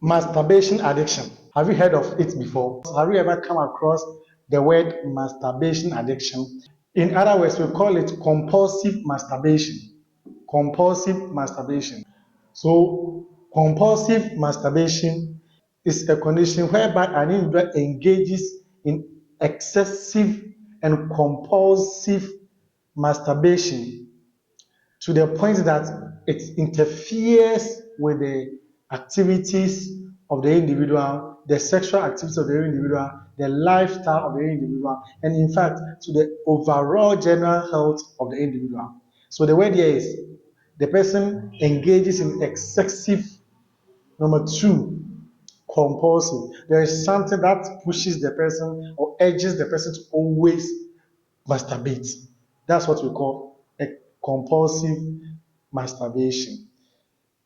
Masturbation addiction. Have you heard of it before? Have you ever come across the word masturbation addiction? In other words, we call it compulsive masturbation. Compulsive masturbation. So, compulsive masturbation is a condition whereby an individual engages in excessive and compulsive masturbation to the point that it interferes with the activities of the individual, the sexual activities of the individual, the lifestyle of the individual, and in fact, to the overall general health of the individual. So the word here is the person engages in excessive. Number two, compulsive. There is something that pushes the person or urges the person to always masturbate. That's what we call a compulsive masturbation.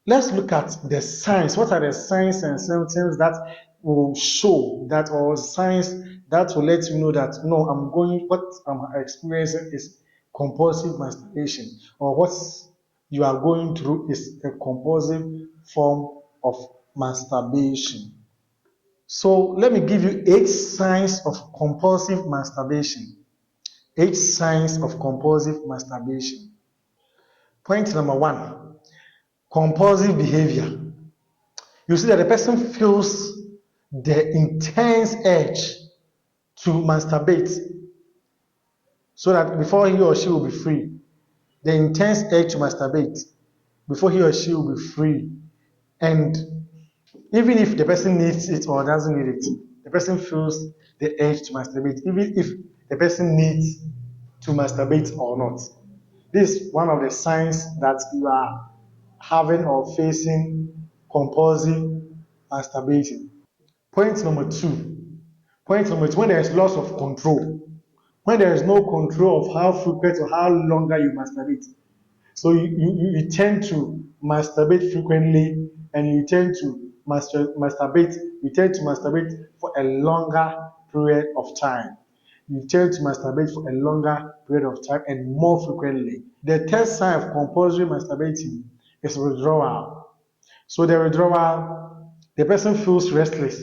Let's look at the signs. What are the signs and symptoms that will show that, or signs that will let you know that no, what I'm experiencing is compulsive masturbation, or what you are going through is a compulsive form of masturbation. So let me give you 8 signs of compulsive masturbation. 8 signs of compulsive masturbation. Point number one, compulsive behavior. You see that the person feels the intense urge to masturbate so that before he or she will be free. The intense urge to masturbate before he or she will be free. And even if the person needs it or doesn't need it, the person feels the urge to masturbate, even if the person needs to masturbate or not. This is one of the signs that you are having or facing compulsive masturbation. Point number two. Point number two, when there is loss of control. When there is no control of how frequent or how longer you masturbate. So you tend to masturbate frequently, and you tend to masturbate for a longer period of time. You tend to masturbate for a longer period of time and more frequently. The third sign of compulsory masturbating is withdrawal. So the withdrawal, the person feels restless.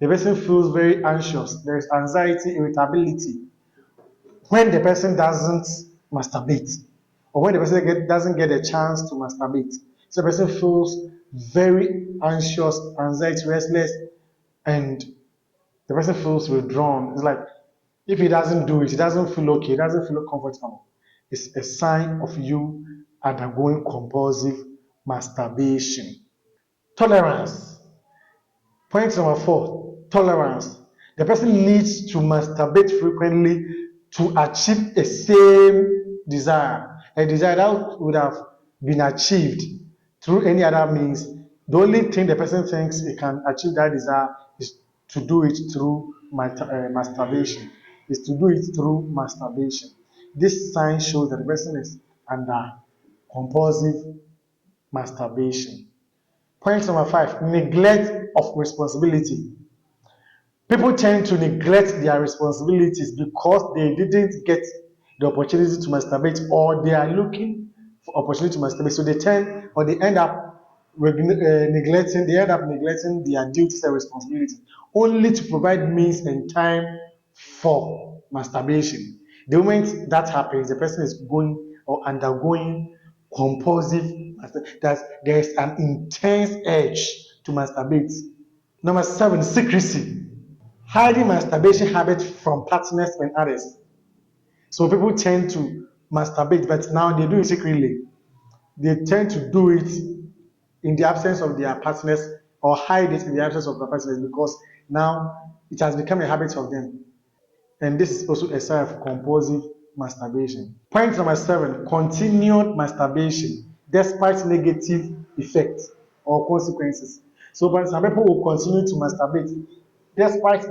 The person feels very anxious. There is anxiety, irritability when the person doesn't masturbate, or when the person doesn't get a chance to masturbate. So the person feels very anxious, anxiety, restless, and the person feels withdrawn. It's like if he doesn't do it, he doesn't feel okay, he doesn't feel comfortable. It's a sign of you undergoing compulsive masturbation. Tolerance. Point number four, tolerance. The person needs to masturbate frequently to achieve a same desire, a desire that would have been achieved through any other means. The only thing the person thinks he can achieve that desire is to do it through masturbation. Is to do it through masturbation. This sign shows that the person is under compulsive masturbation. Point number five, neglect of responsibility. People tend to neglect their responsibilities because they didn't get the opportunity to masturbate, or they are looking for opportunity to masturbate. So they end up neglecting their duties and responsibilities only to provide means and time for masturbation. The moment that happens, the person is going or undergoing compulsive that there is an intense urge to masturbate. Number seven, secrecy. Hiding masturbation habits from partners and others. So people tend to masturbate, but now they do it secretly. They tend to do it in the absence of their partners, or hide it in the absence of their partners, because now it has become a habit of them. And this is also a sign of compulsive masturbation. Point number seven, continued masturbation despite negative effects or consequences. So, but some people will continue to masturbate despite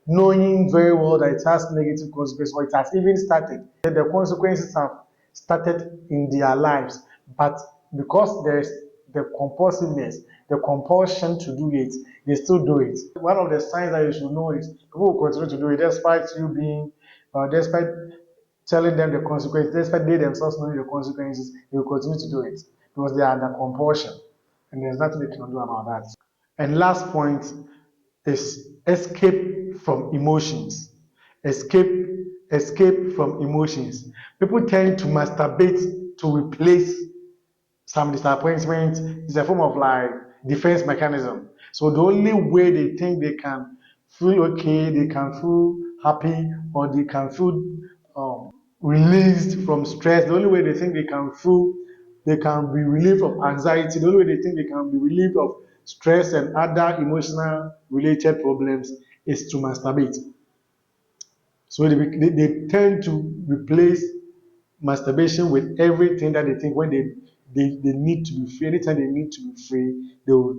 knowing very well that it has negative consequences, or it has even started. The consequences have started in their lives, but because there is the compulsiveness, the compulsion to do it, they still do it. One of the signs that you should know is people will continue to do it despite you being, despite telling them the consequences, despite they themselves knowing the consequences, they will continue to do it because they are under compulsion, and there's nothing they can do about that. And last point is escape from emotions. Escape, escape from emotions. People tend to masturbate to replace some disappointment. It's a form of like defense mechanism. So the only way they think they can feel okay, they can feel happy, or they can feel released from stress, the only way they think they can feel, they can be relieved of anxiety, the only way they think they can be relieved of stress and other emotional related problems is to masturbate. So they tend to replace masturbation with everything that they think when they need to be free. Anytime they need to be free, they will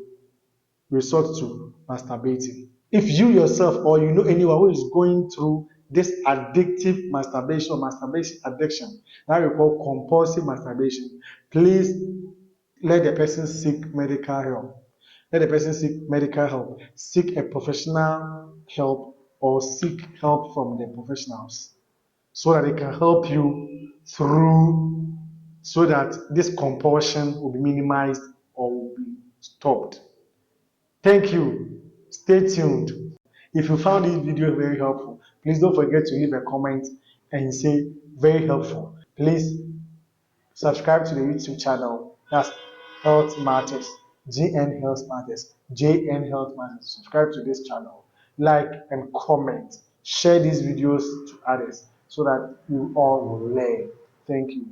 resort to masturbating. If you yourself or you know anyone who is going through this addictive masturbation or masturbation addiction, that we call compulsive masturbation, please let the person seek medical help. Let the person seek medical help. Seek a professional help or seek help from the professionals so that they can help you through so that this compulsion will be minimized or will be stopped. Thank you. Stay tuned. If you found this video very helpful, please don't forget to leave a comment and say very helpful. Please subscribe to the YouTube channel. That's Health Matters. GN Health Matters. JN Health Matters. Subscribe to this channel. Like and comment. Share these videos to others so that you all will learn. Thank you.